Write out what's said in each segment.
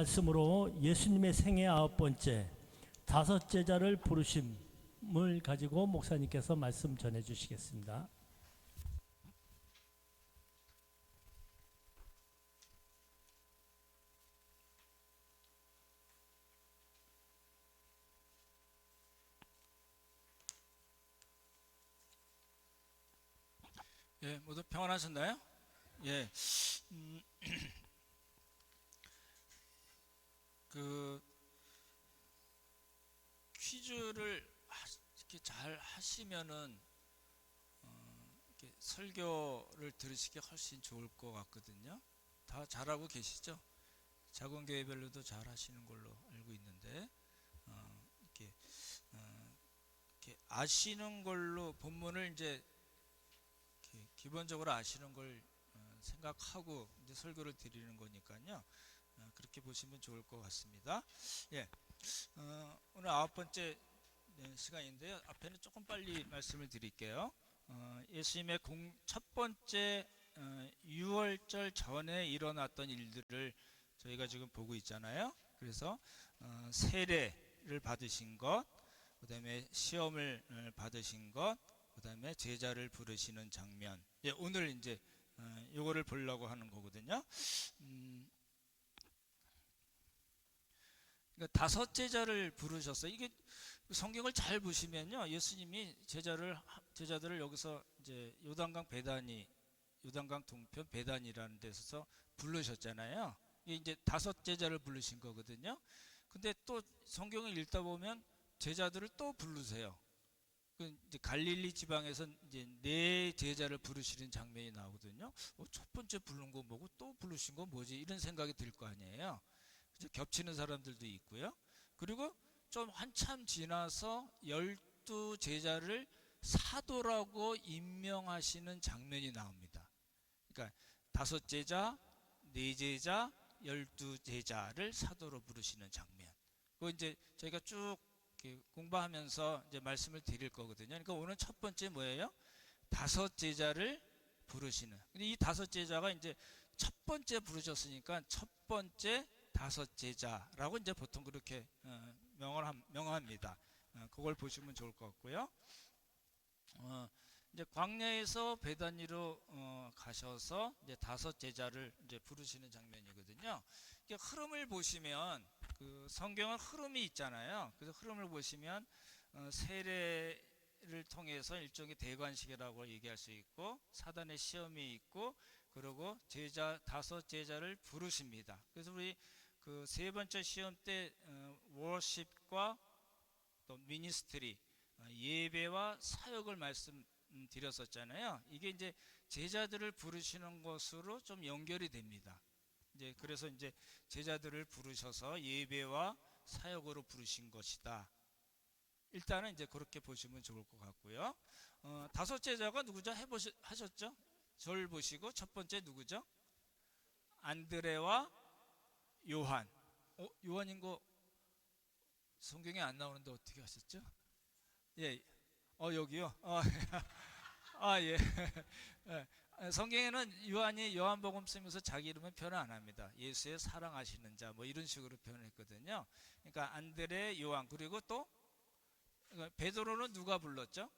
말씀으로 예수님의 생애 9번째 다섯 제자를 부르심을 가지고 목사님께서 말씀 전해 주시겠습니다. 예, 모두 평안하셨나요? 예, 음, 그 퀴즈를 이렇게 잘 하시면은 이렇게 설교를 들으시기 훨씬 좋을 것 같거든요. 다 잘하고 계시죠? 작은 교회별로도 잘 하시는 걸로 알고 있는데 이렇게, 이렇게 아시는 걸로 본문을 이제 이렇게 기본적으로 아시는 걸 생각하고 이제 설교를 드리는 거니까요. 그렇게 보시면 좋을 것 같습니다. 예, 오늘 9번째 시간인데요. 앞에는 조금 빨리 말씀을 드릴게요. 예수님의 첫 번째 유월절 전에 일어났던 일들을 저희가 지금 보고 있잖아요. 그래서 세례를 받으신 것, 그 다음에 시험을 받으신 것, 그 다음에 제자를 부르시는 장면. 예, 오늘 이제 요거를 보려고 하는 거거든요. 그러니까 다섯 제자를 부르셨어요. 이게 성경을 잘 보시면요, 예수님이 제자들을 여기서 이제 요단강 동편 베단이라는 데서 부르셨잖아요. 이게 이제 다섯 제자를 부르신 거거든요. 근데 또 성경을 읽다 보면 제자들을 또 부르세요. 그 이제 갈릴리 지방에서 이제 네 제자를 부르시는 장면이 나오거든요. 첫 번째 부른 거 뭐고 또 부르신 거 뭐지? 이런 생각이 들 거 아니에요. 겹치는 사람들도 있고요. 그리고 좀 한참 지나서 12제자를 사도라고 임명하시는 장면이 나옵니다. 그러니까 5제자, 4제자, 12제자를 사도로 부르시는 장면. 그거 이제 저희가 쭉 공부하면서 이제 말씀을 드릴 거거든요. 그러니까 오늘 첫 번째 뭐예요? 5제자를 부르시는. 근데 이 5제자가 이제 첫 번째 부르셨으니까 첫 번째 5제자라고 이제 보통 그렇게 명합니다. 그걸 보시면 좋을 것 같고요. 이제 광야에서 베다니로 가셔서 이제 5제자를 이제 부르시는 장면이거든요. 흐름을 보시면 그 성경은 흐름이 있잖아요. 그래서 흐름을 보시면 세례를 통해서 일종의 대관식이라고 얘기할 수 있고, 사단의 시험이 있고, 그리고 5제자를 부르십니다. 그래서 우리 그 세 번째 시험 때 워십과 또 미니스트리, 예배와 사역을 말씀드렸었잖아요. 이게 이제 제자들을 부르시는 것으로 좀 연결이 됩니다. 이제 그래서 이제 제자들을 부르셔서 예배와 사역으로 부르신 것이다. 일단은 이제 그렇게 보시면 좋을 것 같고요. 5제자가 누구죠? 하셨죠? 저를 보시고 첫 번째 누구죠? 안드레와 요한. 요한인 거 성경에 안 나오는데 어떻게 하셨죠? 예. 여기요. 예. 예. 성경에는 요한이 요한복음 쓰면서 자기 이름은 표현 안 합니다. 예수의 사랑하시는 자 뭐 이런 식으로 표현했거든요. 그러니까 안드레, 요한, 그리고 또 베드로는 누가 불렀죠?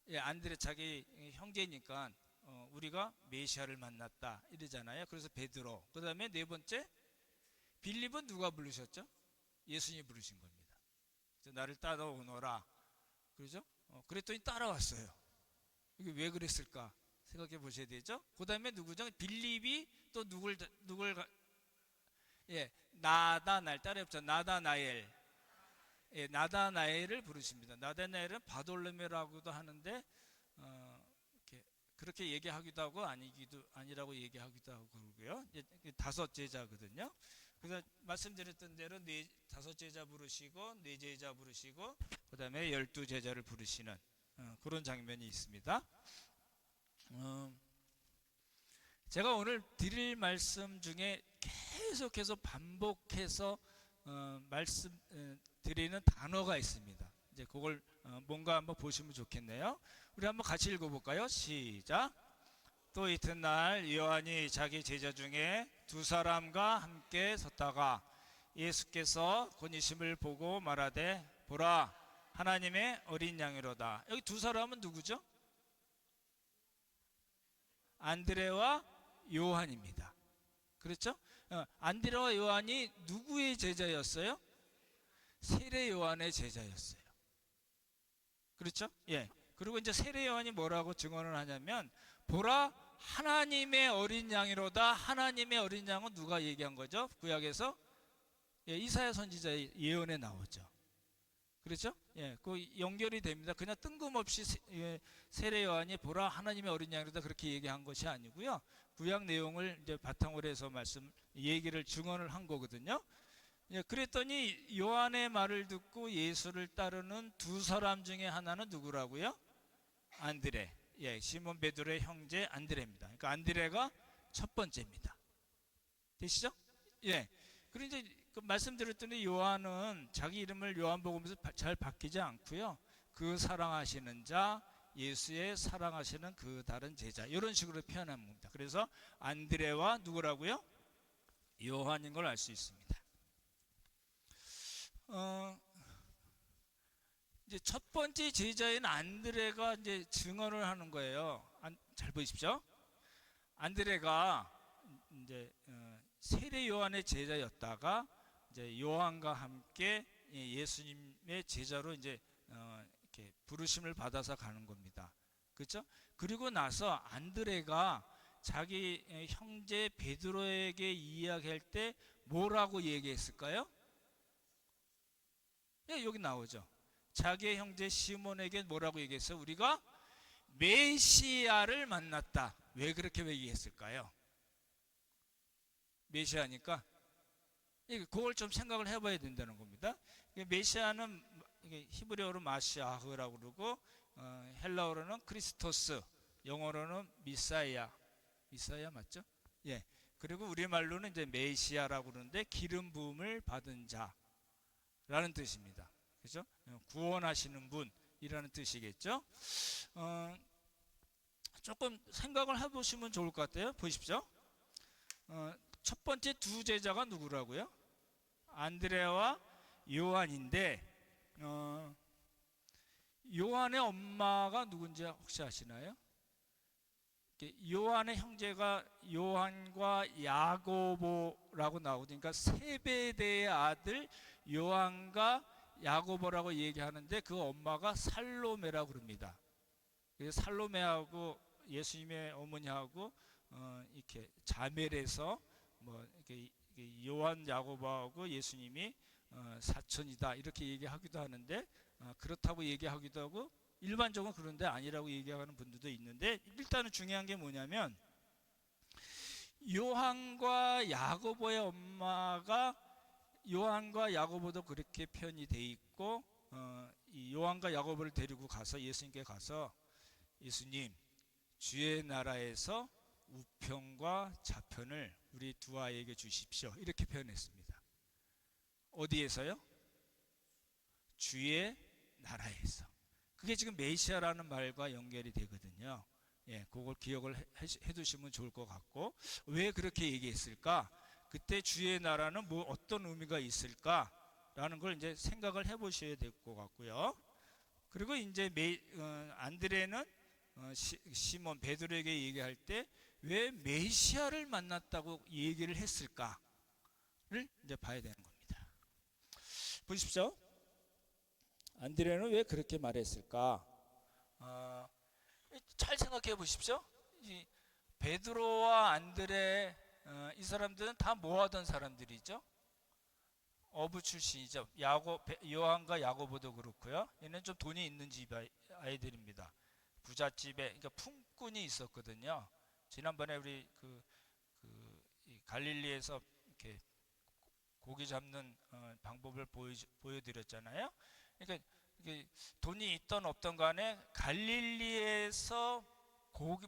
예, 안드레 자기 형제니까 우리가 메시아를 만났다 이러잖아요. 그래서 베드로. 그다음에 네 번째 빌립은 누가 부르셨죠? 예수님이 부르신 겁니다. 나를 따라오너라. 그러죠? 그랬더니 따라왔어요. 이게 왜 그랬을까 생각해 보셔야 되죠. 그 다음에 누구죠? 빌립이 또 예, 나다날 따라해보자. 나다나엘. 예, 나다나엘을 부르십니다. 나다나엘은 바돌로메라고도 하는데 그렇게 얘기하기도 하고 아니라고 얘기하기도 하고 그러고요. 5제자거든요. 그래서 말씀드렸던 대로 5제자 부르시고 4제자 부르시고 그 다음에 12제자를 부르시는 그런 장면이 있습니다. 제가 오늘 드릴 말씀 중에 계속해서 반복해서 말씀 드리는 단어가 있습니다. 이제 그걸 뭔가 한번 보시면 좋겠네요. 우리 한번 같이 읽어볼까요? 시작. 또 이튿날 요한이 자기 제자 중에 두 사람과 함께 섰다가 예수께서 권위심을 보고 말하되 보라 하나님의 어린 양이로다. 여기 두 사람은 누구죠? 안드레와 요한입니다. 그렇죠? 안드레와 요한이 누구의 제자였어요? 세례 요한의 제자였어요. 그렇죠? 예. 그리고 이제 세례 요한이 뭐라고 증언을 하냐면 보라 하나님의 어린 양이로다. 하나님의 어린 양은 누가 얘기한 거죠? 구약에서 예, 이사야 선지자의 예언에 나오죠. 그렇죠? 예, 그 연결이 됩니다. 그냥 뜬금없이 세례 요한이 보라 하나님의 어린 양이로다 그렇게 얘기한 것이 아니고요. 구약 내용을 이제 바탕으로 해서 얘기를 증언을 한 거거든요. 예, 그랬더니 요한의 말을 듣고 예수를 따르는 두 사람 중에 하나는 누구라고요? 안드레. 예, 시몬 베드로의 형제 안드레입니다. 그러니까 안드레가 첫 번째입니다. 되시죠? 예. 그리고 이제 그 말씀드렸더니 요한은 자기 이름을 요한복음에서 잘 바뀌지 않고요. 그 사랑하시는 자, 예수의 사랑하시는 그 다른 제자 이런 식으로 표현한 겁니다. 그래서 안드레와 누구라고요? 요한인 걸 알 수 있습니다. 이제 첫 번째 제자인 안드레가 이제 증언을 하는 거예요. 잘 보십시오. 안드레가 이제 세례 요한의 제자였다가 이제 요한과 함께 예수님의 제자로 이제 이렇게 부르심을 받아서 가는 겁니다. 그렇죠? 그리고 나서 안드레가 자기 형제 베드로에게 이야기할 때 뭐라고 얘기했을까요? 예, 여기 나오죠. 자기의 형제 시몬에게 뭐라고 얘기했어요? 우리가 메시아를 만났다. 왜 그렇게 얘기했을까요? 메시아니까 그걸 좀 생각을 해봐야 된다는 겁니다. 메시아는 히브리어로 마시아흐라고 그러고 헬라어로는 크리스토스, 영어로는 미사야 맞죠? 예. 그리고 우리말로는 이제 메시아라고 그러는데 기름 부음을 받은 자라는 뜻입니다. 그죠? 구원하시는 분이라는 뜻이겠죠? 조금 생각을 해보시면 좋을 것 같아요. 보십시오. 첫 번째 두 제자가 누구라고요? 안드레와 요한인데 요한의 엄마가 누군지 혹시 아시나요? 요한의 형제가 요한과 야고보라고 나오거든요. 그러니까 세베대의 아들 요한과 야고보라고 얘기하는데 그 엄마가 살로메라고 그럽니다. 살로메하고 예수님의 어머니하고 이렇게 자매래서 뭐 이렇게 요한 야고보하고 예수님이 사촌이다 이렇게 얘기하기도 하는데 그렇다고 얘기하기도 하고 일반적으로 그런데 아니라고 얘기하는 분들도 있는데 일단은 중요한 게 뭐냐면 요한과 야고보의 엄마가 요한과 야고보도 그렇게 표현이 돼 있고 이 요한과 야고보를 데리고 가서 예수님께 가서 예수님 주의 나라에서 우편과 좌편을 우리 두 아이에게 주십시오 이렇게 표현했습니다. 어디에서요? 주의 나라에서. 그게 지금 메시아라는 말과 연결이 되거든요. 예, 그걸 기억을 해두시면 좋을 것 같고 왜 그렇게 얘기했을까? 그때 주의 나라는 뭐 어떤 의미가 있을까라는 걸 이제 생각을 해보셔야 될 것 같고요. 그리고 이제 안드레는 시몬 베드로에게 얘기할 때 왜 메시아를 만났다고 얘기를 했을까를 이제 봐야 되는 겁니다. 보십시오. 안드레는 왜 그렇게 말했을까? 잘 생각해 보십시오. 이 베드로와 안드레 이 사람들은 다 뭐하던 사람들이죠? 어부 출신이죠. 요한과 야고보도 그렇고요. 얘는 좀 돈이 있는 집 아이들입니다. 부잣집에 그러니까 품꾼이 있었거든요. 지난번에 우리 이 갈릴리에서 이렇게 고기 잡는 방법을 보여드렸잖아요. 그러니까 이게 돈이 있던 없던 간에 갈릴리에서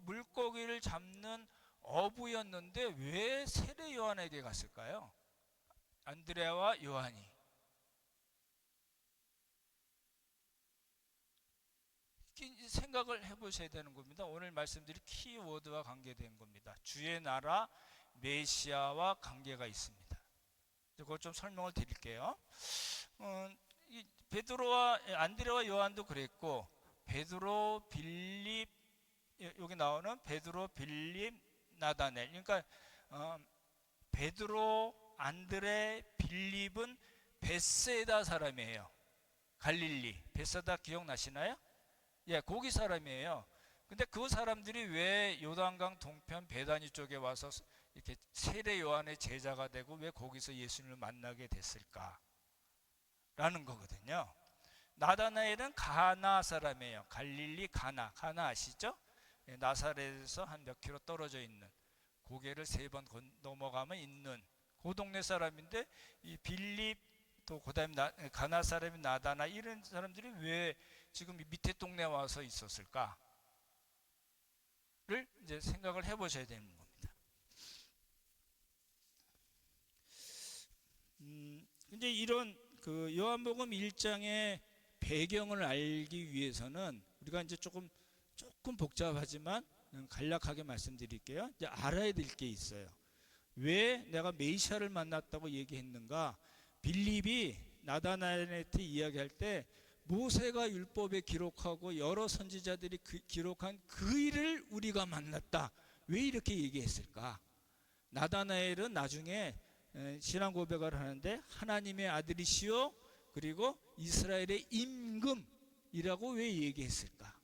물고기를 잡는 어부였는데 왜 세례 요한에게 갔을까요? 안드레와 요한이 생각을 해보셔야 되는 겁니다. 오늘 말씀드린 키워드와 관계된 겁니다. 주의 나라 메시아와 관계가 있습니다. 그걸 좀 설명을 드릴게요. 이 베드로와 안드레와 요한도 그랬고, 베드로, 빌립, 여기 나오는 베드로, 빌립, 나다넬. 그러니까 베드로, 안드레, 빌립은 베세다 사람이에요. 갈릴리 베세다 기억나시나요? 예, 거기 사람이에요. 근데 그 사람들이 왜 요단강 동편 베다니 쪽에 와서 이렇게 세례 요한의 제자가 되고 왜 거기서 예수님을 만나게 됐을까? 라는 거거든요. 나다나엘은 가나 사람이에요. 갈릴리 가나 아시죠? 예, 나사렛에서 한 몇 킬로 떨어져 있는, 고개를 3번 넘어가면 있는 그 동네 사람인데, 이 빌립 또 그다음 가나 사람인 나다나, 이런 사람들이 왜 지금 밑에 동네 와서 있었을까를 이제 생각을 해보셔야 되는 겁니다. 이제 이런 그 요한복음 1장의 배경을 알기 위해서는 우리가 이제 조금 복잡하지만 간략하게 말씀드릴게요. 이제 알아야 될 게 있어요. 왜 내가 메시아를 만났다고 얘기했는가? 빌립이 나다나엘한테 이야기할 때 모세가 율법에 기록하고 여러 선지자들이 기록한 그 일을 우리가 만났다. 왜 이렇게 얘기했을까? 나다나엘은 나중에 신앙 고백을 하는데 하나님의 아들이시요 그리고 이스라엘의 임금이라고 왜 얘기했을까?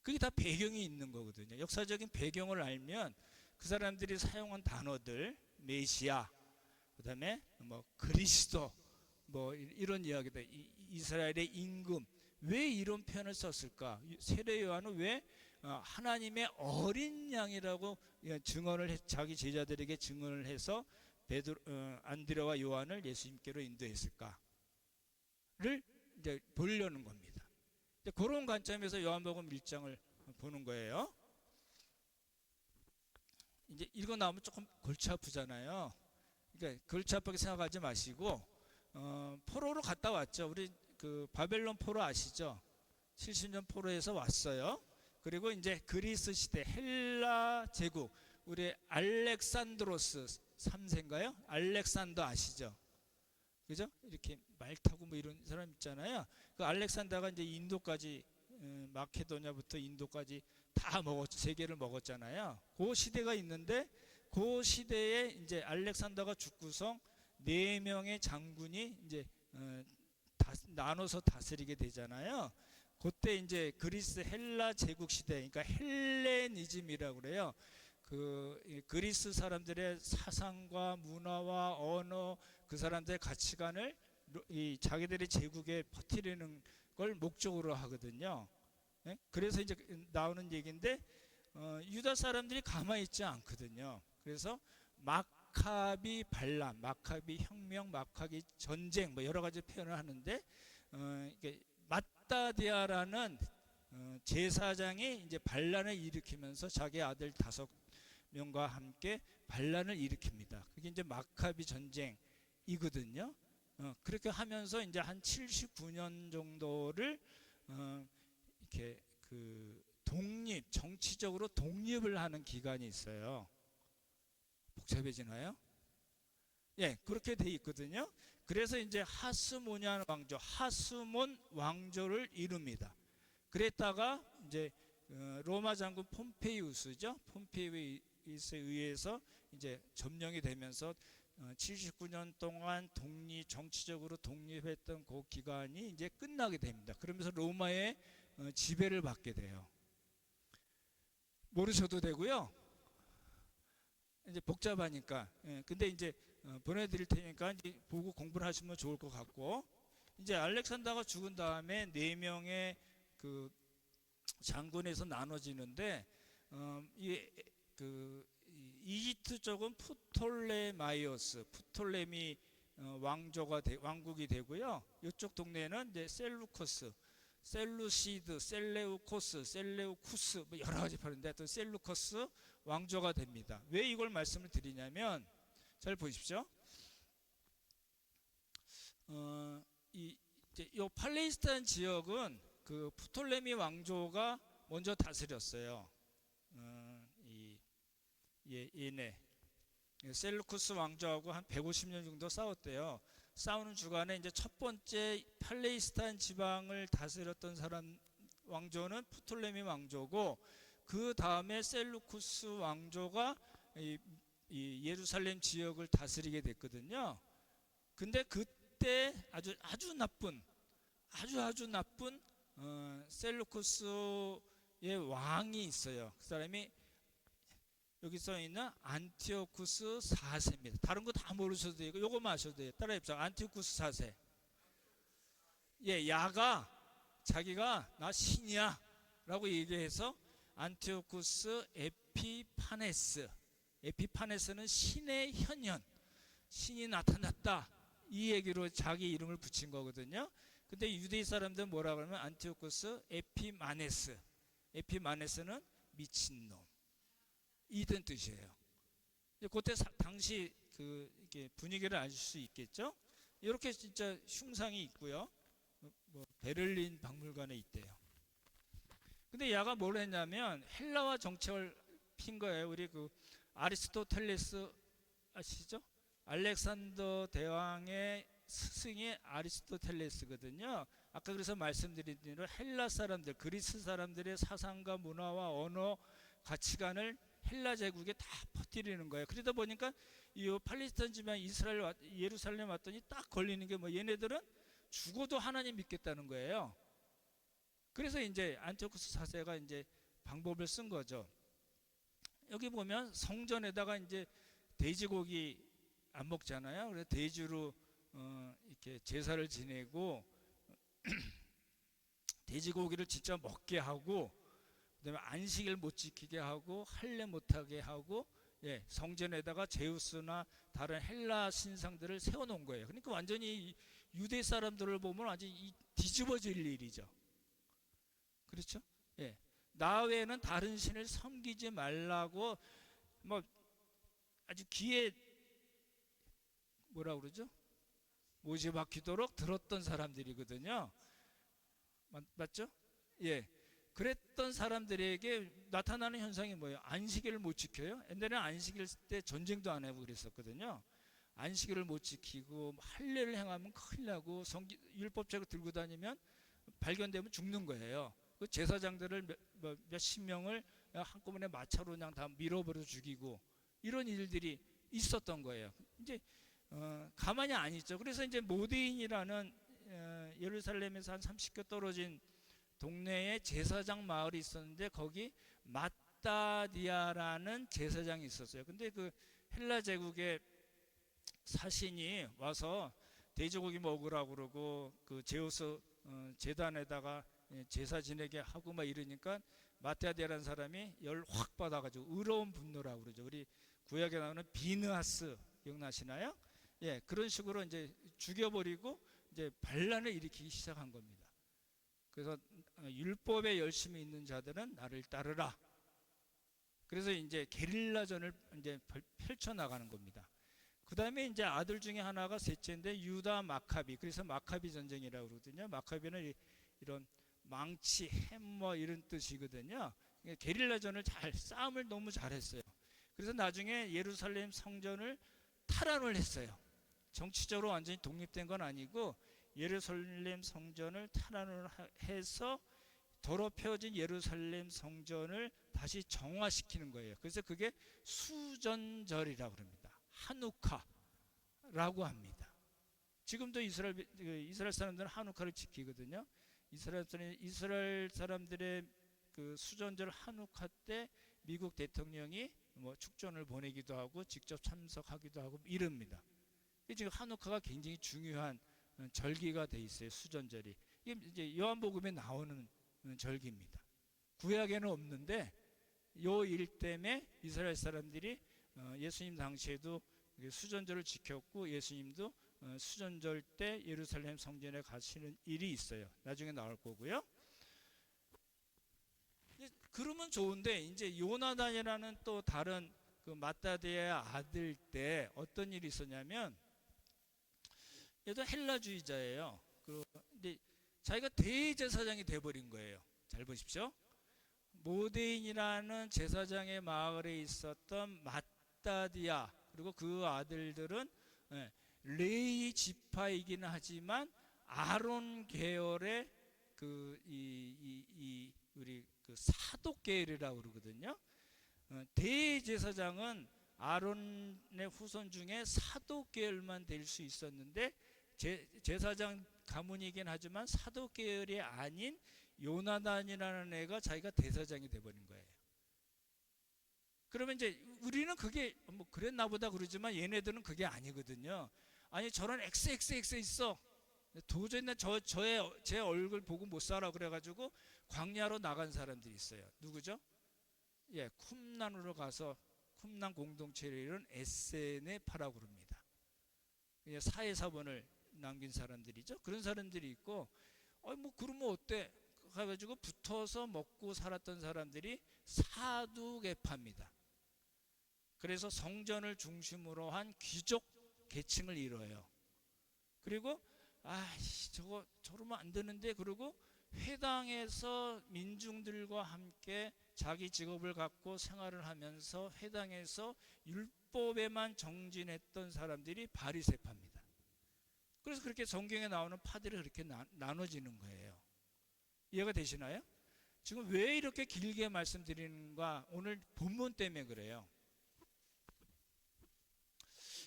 그게 다 배경이 있는 거거든요. 역사적인 배경을 알면 그 사람들이 사용한 단어들, 메시아, 그 다음에 뭐 그리스도, 뭐 이런 이야기들, 이스라엘의 임금, 왜 이런 표현을 썼을까? 세례 요한은 왜 하나님의 어린 양이라고 증언을 자기 제자들에게 증언을 해서 안드레와 요한을 예수님께로 인도했을까를 이제 보려는 겁니다. 이제 그런 관점에서 요한복음 1장을 보는 거예요. 이제 이거 나오면 조금 골치 아프잖아요. 그러니까 골치 아프게 생각하지 마시고 포로로 갔다 왔죠. 우리 그 바벨론 포로 아시죠? 70년 포로에서 왔어요. 그리고 이제 그리스 시대 헬라 제국, 우리 알렉산드로스 3세인가요? 알렉산더 아시죠? 그죠? 이렇게 말 타고 뭐 이런 사람 있잖아요. 그 알렉산더가 이제 인도까지, 마케도냐부터 인도까지 다 세계를 먹었잖아요. 그 시대가 있는데, 그 시대에 이제 알렉산더가 죽고서 4명의 장군이 이제 나눠서 다스리게 되잖아요. 그때 이제 그리스 헬라 제국 시대, 그러니까 헬레니즘이라고 그래요. 그 그리스 사람들의 사상과 문화와 언어, 그 사람들의 가치관을 자기들의 제국에 퍼뜨리는 걸 목적으로 하거든요. 예? 그래서 이제 나오는 얘기인데, 유다 사람들이 가만히 있지 않거든요. 그래서 마카비 반란, 마카비 혁명, 마카비 전쟁, 뭐 여러 가지 표현을 하는데, 이게 마따디아라는 제사장이 이제 반란을 일으키면서 자기 아들 5명과 함께 반란을 일으킵니다. 그게 이제 마카비 전쟁이거든요. 그렇게 하면서 이제 한 79년 정도를 이렇게 그 정치적으로 독립을 하는 기간이 있어요. 복잡해지나요? 예, 그렇게 돼 있거든요. 그래서 이제 하스모니안 왕조, 하스몬 왕조를 이룹니다. 그랬다가 이제 로마 장군 폼페이우스죠. 폼페이우스에 의해서 이제 점령이 되면서 79년 동안 정치적으로 독립했던 그 기간이 이제 끝나게 됩니다. 그러면서 로마의 지배를 받게 돼요. 모르셔도 되고요. 이제 복잡하니까. 근데 이제 보내드릴 테니까 이제 보고 공부를 하시면 좋을 것 같고, 이제 알렉산더가 죽은 다음에 4명의 그 장군에서 나눠지는데, 이집트 쪽은 프톨레미 왕국이 되고요. 이쪽 동네는 이제 셀루커스, 셀루시드, 셀레우코스, 셀레우쿠스, 뭐 여러 가지 표현인데 또 셀루커스 왕조가 됩니다. 왜 이걸 말씀을 드리냐면, 잘 보십시오. 이 팔레스타인 지역은 그 프톨레미 왕조가 먼저 다스렸어요. 얘네 셀루쿠스 왕조하고 한 150년 정도 싸웠대요. 싸우는 주간에 이제 첫 번째 팔레스타인 지방을 다스렸던 사람 왕조는 프톨레미 왕조고, 그 다음에 셀루쿠스 왕조가 이 예루살렘 지역을 다스리게 됐거든요. 근데 그때 아주 나쁜 셀루쿠스의 왕이 있어요. 그 사람이 여기 써 있는 안티오쿠스 4세입니다. 다른 거 다 모르셔도 되고 요거만 아셔도 돼요. 따라해보세요. 안티오쿠스 4세. 예, 야가 자기가 나 신이야 라고 얘기해서 안티오쿠스 에피파네스는 신의 현현, 신이 나타났다, 이 얘기로 자기 이름을 붙인 거거든요. 근데 유대인 사람들은 뭐라 그러면 안티오쿠스 에피마네스는 미친놈, 이런 뜻이에요. 그때 당시 이렇게 분위기를 아실 수 있겠죠. 이렇게 진짜 흉상이 있고요. 뭐 베를린 박물관에 있대요. 근데 야가 뭘 했냐면 헬라와 정책을 핀 거예요. 우리 그 아리스토텔레스 아시죠? 알렉산더 대왕의 스승이 아리스토텔레스거든요. 아까 그래서 말씀드린 대로 헬라 사람들, 그리스 사람들의 사상과 문화와 언어, 가치관을 헬라 제국에 다 퍼뜨리는 거예요. 그러다 보니까 이 팔레스타인 지방 예루살렘 왔더니 딱 걸리는 게 뭐 얘네들은 죽어도 하나님 믿겠다는 거예요. 그래서 이제 안티오쿠스 4세가 이제 방법을 쓴 거죠. 여기 보면 성전에다가 이제 돼지고기 안 먹잖아요. 그래서 돼지로 이렇게 제사를 지내고 돼지고기를 진짜 먹게 하고, 그다음에 안식일 못 지키게 하고 할례 못하게 하고, 예, 성전에다가 제우스나 다른 헬라 신상들을 세워놓은 거예요. 그러니까 완전히 유대 사람들을 보면 완전히 뒤집어질 일이죠. 그렇죠? 예, 나 외에는 다른 신을 섬기지 말라고 뭐 아주 귀에 뭐라 그러죠? 못이 박히도록 들었던 사람들이거든요. 맞죠? 예. 그랬던 사람들에게 나타나는 현상이 뭐예요? 안식일을 못 지켜요. 옛날에는 안식일 때 전쟁도 안 하고 그랬었거든요. 안식일을 못 지키고 할례를 행하면 큰일 나고 율법책을 들고 다니면 발견되면 죽는 거예요. 그 제사장들을 몇십 명을 한꺼번에 마차로 그냥 다 밀어버려 죽이고 이런 일들이 있었던 거예요. 이제 가만히 안 있죠. 그래서 이제 모데인이라는 예루살렘에서 한 30ｋm 떨어진 동네에 제사장 마을이 있었는데 거기 마따디아라는 제사장이 있었어요. 근데 그 헬라 제국의 사신이 와서 돼지고기 먹으라고 그러고 그 제우스 제단에다가 제사 지내게 하고 막 이러니까 마따디아라는 사람이 열 확 받아가지고 의로운 분노라고 그러죠. 우리 구약에 나오는 비느하스 기억나시나요? 예, 그런 식으로 이제 죽여버리고 이제 반란을 일으키기 시작한 겁니다. 그래서 율법에 열심히 있는 자들은 나를 따르라. 그래서 이제 게릴라전을 이제 펼쳐 나가는 겁니다. 그 다음에 이제 아들 중에 하나가 셋째인데 유다 마카비. 그래서 마카비 전쟁이라고 그러거든요. 마카비는 이런 망치, 햄머 이런 뜻이거든요. 게릴라전을 싸움을 너무 잘했어요. 그래서 나중에 예루살렘 성전을 탈환을 했어요. 정치적으로 완전히 독립된 건 아니고 예루살렘 성전을 탈환을 해서 더럽혀진 예루살렘 성전을 다시 정화시키는 거예요. 그래서 그게 수전절이라고 합니다. 하누카라고 합니다. 지금도 이스라엘 사람들은 하누카를 지키거든요. 이스라엘 사람들의 그 수전절 하누카 때 미국 대통령이 뭐 축전을 보내기도 하고 직접 참석하기도 하고 이럽니다. 지금 하누카가 굉장히 중요한 절기가 돼 있어요. 수전절이. 이게 이제 요한복음에 나오는 절기입니다. 구약에는 없는데 요 일 때문에 이스라엘 사람들이 예수님 당시에도 수전절을 지켰고 예수님도 수전절 때 예루살렘 성전에 가시는 일이 있어요. 나중에 나올 거고요. 그러면 좋은데 이제 요나단이라는 또 다른 그 마따디아의 아들 때 어떤 일이 있었냐면 얘도 헬라주의자예요. 근데 자기가 대제사장이 돼버린 거예요. 잘 보십시오. 모데인이라는 제사장의 마을에 있었던 마따디아 그리고 그 아들들은 레위 지파이기는 하지만 아론 계열의 우리 그 사독 계열이라고 그러거든요. 대제사장은 아론의 후손 중에 사독 계열만 될 수 있었는데 제사장 가문이긴 하지만 사독 계열이 아닌 요나단이라는 애가 자기가 대사장이 돼버린 거예요. 그러면 이제 우리는 그게 뭐 그랬나 보다 그러지만 얘네들은 그게 아니거든요. 아니 저런 XXX 있어. 도저히 제 얼굴 보고 못 살아 그래가지고 광야로 나간 사람들이 있어요. 누구죠? 예, 쿰란으로 가서 쿰란 공동체를 이룬 에세네파라고 그럽니다. 사회사본을 남긴 사람들이죠. 그런 사람들이 있고, 뭐 그러면 어때? 가가지고 붙어서 먹고 살았던 사람들이 사두개파입니다. 그래서 성전을 중심으로 한 귀족 계층을 이뤄요. 그리고 저러면 안 되는데 그러고 회당에서 민중들과 함께 자기 직업을 갖고 생활을 하면서 회당에서 율법에만 정진했던 사람들이 바리새파입니다. 그래서 그렇게 성경에 나오는 파들이 그렇게 나눠지는 거예요. 이해가 되시나요? 지금 왜 이렇게 길게 말씀드리는가? 오늘 본문 때문에 그래요.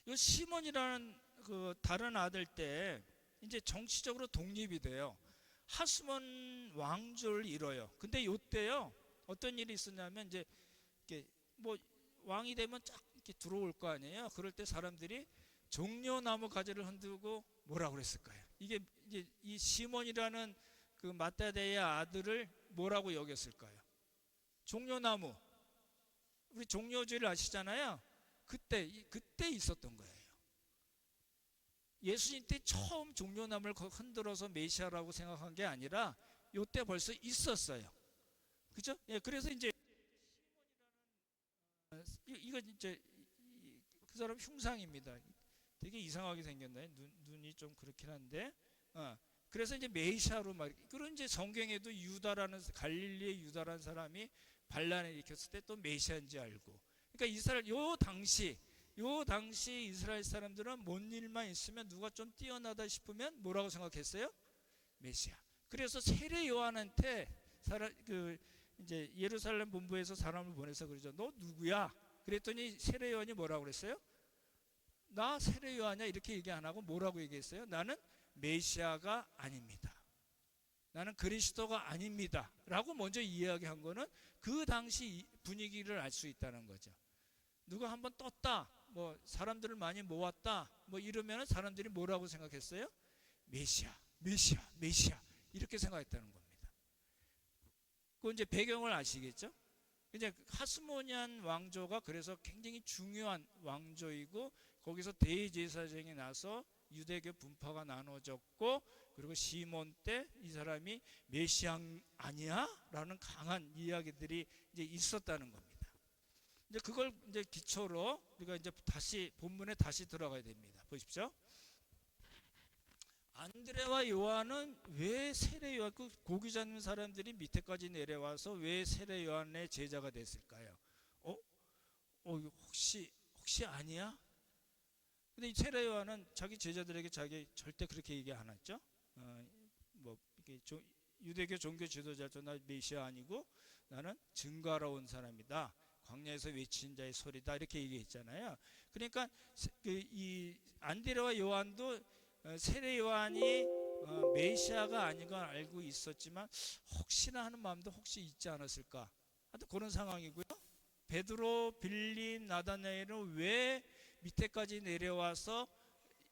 이 시몬이라는 그 다른 아들 때 이제 정치적으로 독립이 돼요. 하스몬 왕조를 이뤄요. 근데 이때요 어떤 일이 있었냐면 이제 이렇게 뭐 왕이 되면 쫙 이렇게 들어올 거 아니에요. 그럴 때 사람들이 종려나무 가지를 흔들고 뭐라고 그랬을까요? 이게 이제 이 시몬이라는 그 마따데의 아들을 뭐라고 여겼을까요? 종려나무. 우리 종려주일 아시잖아요. 그때 있었던 거예요. 예수님 때 처음 종려나무를 흔들어서 메시아라고 생각한 게 아니라 이때 벌써 있었어요. 그죠? 예, 그래서 이제 이거 이제 그 사람 흉상입니다. 되게 이상하게 생겼네. 눈이 좀 그렇긴 한데. 그래서 이제 메시아로 그런 이제 성경에도 유다라는 갈릴리의 유다라는 사람이 반란을 일으켰을 때 또 메시아인지 알고. 그러니까 요 당시 이스라엘 사람들은 뭔 일만 있으면 누가 좀 뛰어나다 싶으면 뭐라고 생각했어요? 메시아. 그래서 세례 요한한테 이제 예루살렘 본부에서 사람을 보내서 그러죠. 너 누구야? 그랬더니 세례 요한이 뭐라고 그랬어요? 나 세례 요한이야 이렇게 얘기 안 하고 뭐라고 얘기했어요? 나는 메시아가 아닙니다. 나는 그리스도가 아닙니다. 라고 먼저 이야기한 거는 그 당시 분위기를 알 수 있다는 거죠. 누가 한번 떴다, 뭐 사람들을 많이 모았다, 뭐 이러면 사람들이 뭐라고 생각했어요? 메시아 이렇게 생각했다는 겁니다. 그 이제 배경을 아시겠죠? 이제 하스모니안 왕조가 그래서 굉장히 중요한 왕조이고 거기서 대제사장이 나서 유대교 분파가 나눠졌고 그리고 시몬 때 이 사람이 메시아 아니야? 라는 강한 이야기들이 이제 있었다는 겁니다. 이제 그걸 이제 기초로 우리가 이제 다시 본문에 다시 들어가야 됩니다. 보십시오. 안드레와 요한은 왜 세례 요한 그 고기 잡는 사람들이 밑에까지 내려와서 왜 세례 요한의 제자가 됐을까요? 혹시 아니야? 근데 이 세례 요한은 자기 제자들에게 자기 절대 그렇게 얘기 안 했죠. 뭐 이게 유대교 종교 지도자도 나 메시아 아니고 나는 증거하러 온 사람이다. 광야에서 외친 자의 소리다 이렇게 얘기했잖아요. 그러니까 이 안드레와 요한도 세례 요한이 메시아가 아닌 건 알고 있었지만 혹시나 하는 마음도 혹시 있지 않았을까? 하여튼 그런 상황이고요. 베드로, 빌립, 나다나엘은 왜 밑에까지 내려와서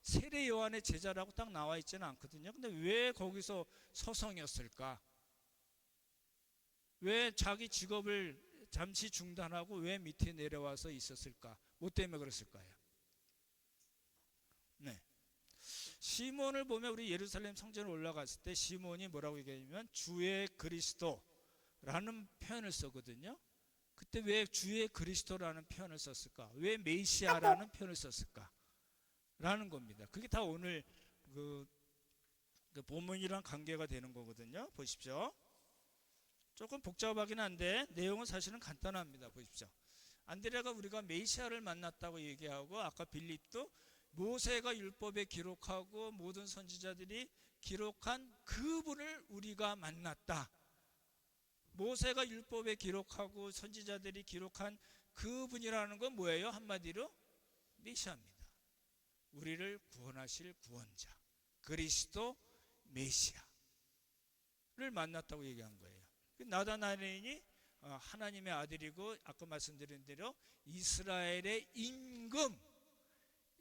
세례 요한의 제자라고 딱 나와 있지는 않거든요. 근데 왜 거기서 서성였을까? 왜 자기 직업을 잠시 중단하고 왜 밑에 내려와서 있었을까? 뭐 때문에 그랬을까요? 네. 시몬을 보면 우리 예루살렘 성전에 올라갔을 때 시몬이 뭐라고 얘기하냐면 주의 그리스도라는 표현을 쓰거든요. 그때 왜 주의 그리스도라는 표현을 썼을까? 왜 메시아라는 표현을 썼을까? 라는 겁니다. 그게 다 오늘 그 본문이랑 관계가 되는 거거든요. 보십시오. 조금 복잡하긴 한데 내용은 사실은 간단합니다. 보십시오. 안드레가 우리가 메시아를 만났다고 얘기하고, 아까 빌립도 모세가 율법에 기록하고 모든 선지자들이 기록한 그분을 우리가 만났다. 모세가 율법에 기록하고 선지자들이 기록한 그분이라는 건 뭐예요? 한마디로 메시아입니다. 우리를 구원하실 구원자, 그리스도 메시아를 만났다고 얘기한 거예요. 나다나엘이 하나님의 아들이고, 아까 말씀드린 대로 이스라엘의 임금,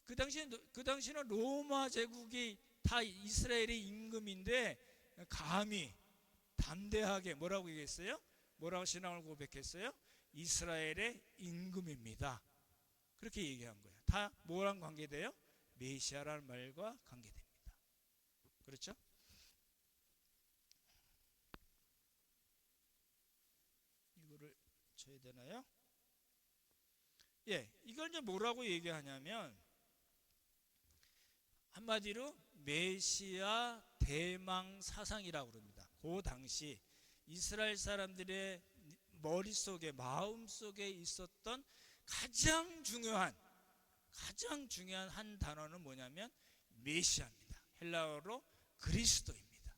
그 당시는 로마 제국이 다 이스라엘의 임금인데 감히 담대하게 뭐라고 얘기했어요? 뭐라고 신앙을 고백했어요? 이스라엘의 임금입니다. 그렇게 얘기한 거예요. 다 뭐랑 관계돼요? 메시아라는 말과 관계됩니다. 그렇죠? 이거를 쳐야 되나요? 예, 이걸 이제 뭐라고 얘기하냐면, 한마디로 메시아 대망 사상이라고 그럽니다. 그 당시 이스라엘 사람들의 머릿속에, 마음속에 있었던 가장 중요한 한 단어는 뭐냐면 메시아입니다. 헬라어로 그리스도입니다.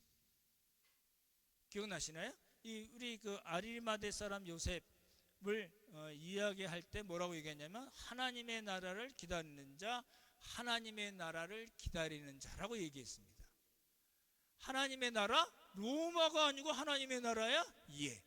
기억나시나요? 우리 그 아리마대 사람 요셉을 이야기할 때 뭐라고 얘기했냐면, 하나님의 나라를 기다리는 자, 하나님의 나라를 기다리는 자라고 얘기했습니다. 하나님의 나라? 로마가 아니고 하나님의 나라야? 예.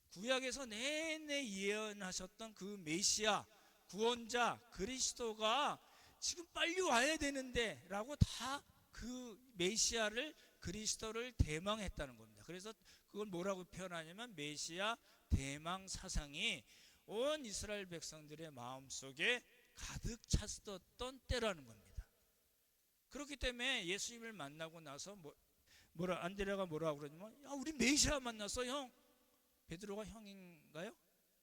구약에서 내내 예언하셨던 그 메시아, 구원자, 그리스도가 지금 빨리 와야 되는데 라고 다 그 메시아를, 그리스도를 대망했다는 겁니다. 그래서 그걸 뭐라고 표현하냐면 메시아 대망 사상이 온 이스라엘 백성들의 마음속에 가득 찼었던 때라는 겁니다. 그렇기 때문에 예수님을 만나고 나서 안드레가 뭐라고 그러냐면, 야, 우리 메시아 만났어, 형. 베드로가 형인가요?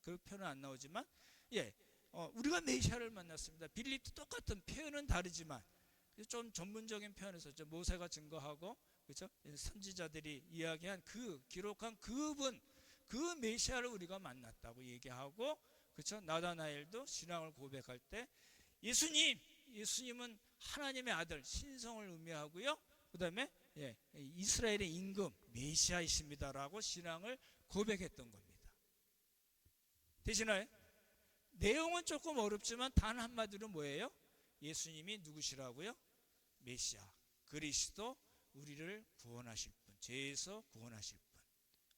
그 표현은 안 나오지만, 예, 우리가 메시아를 만났습니다. 빌립도 똑같은, 표현은 다르지만 좀 전문적인 표현에서 모세가 증거하고, 그렇죠? 선지자들이 이야기한 기록한 그분, 그 메시아를 우리가 만났다고 얘기하고, 그렇죠? 나다나엘도 신앙을 고백할 때 예수님은 하나님의 아들, 신성을 의미하고요. 그 다음에 이스라엘의 임금 메시아이십니다라고 신앙을 고백했던 겁니다. 되시나요? 내용은 조금 어렵지만 단 한마디로 뭐예요? 예수님이 누구시라고요? 메시아, 그리스도, 우리를 구원하실 분, 죄에서 구원하실 분.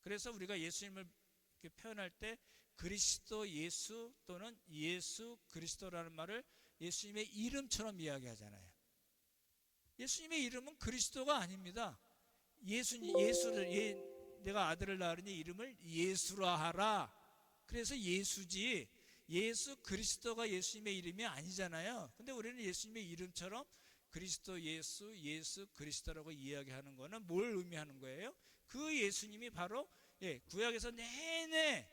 그래서 우리가 예수님을 이렇게 표현할 때 그리스도 예수 또는 예수 그리스도라는 말을 예수님의 이름처럼 이야기하잖아요. 예수님의 이름은 그리스도가 아닙니다. 내가 아들을 낳으니 이름을 예수라 하라. 그래서 예수지, 예수 그리스도가 예수님의 이름이 아니잖아요. 근데 우리는 예수님의 이름처럼 그리스도 예수 그리스도라고 이야기하는 거는 뭘 의미하는 거예요? 그 예수님이 바로 구약에서 내내